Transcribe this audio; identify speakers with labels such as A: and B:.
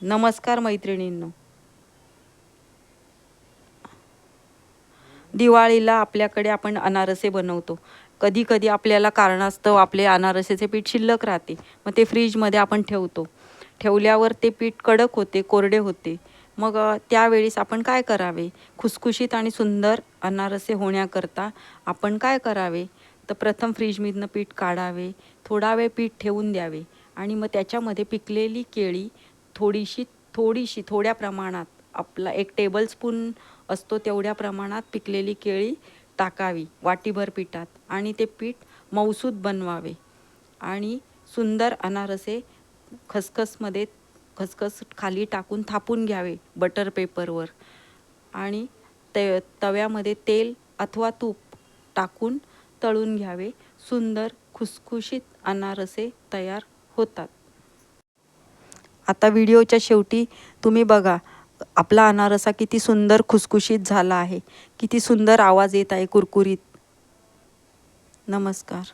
A: नमस्कार मैत्रिणींनो, दिवाळीला आपल्याकडे आपण अनारसे बनवतो. कधी कधी आपल्याला कारणास्तव आपले अनारसेचे पीठ शिल्लक राहते, मग ते फ्रीजमध्ये आपण ठेवतो. ठेवल्यावर ते पीठ कडक होते, कोरडे होते. मग त्यावेळेस आपण काय करावे? खुसखुशीत आणि सुंदर अनारसे होण्याकरता आपण काय करावे? तर प्रथम फ्रीजमधनं पीठ काढावे, थोडा वेळ पीठ ठेवून द्यावे आणि मग त्याच्यामध्ये पिकलेली केळी थोड्या प्रमाणात, आपला 1 टेबलस्पून असतो तेवढ्या प्रमाणात पिकलेली केळी टाकावी वाटीभर पिठात आणि ते पीठ मऊसूत बनवावे आणि सुंदर अनारसे खसखस खाली टाकून थापून घ्यावे बटर पेपरवर आणि तव्यामध्ये तेल अथवा तूप टाकून तळून घ्यावे. सुंदर खुसखुशीत अनारसे तयार होतात. आता व्हिडिओच्या शेवटी तुम्ही बघा, आपला अनारसा किती सुंदर खुसखुशीत झाला आहे, किती सुंदर आवाज येत आहे, कुरकुरीत. नमस्कार.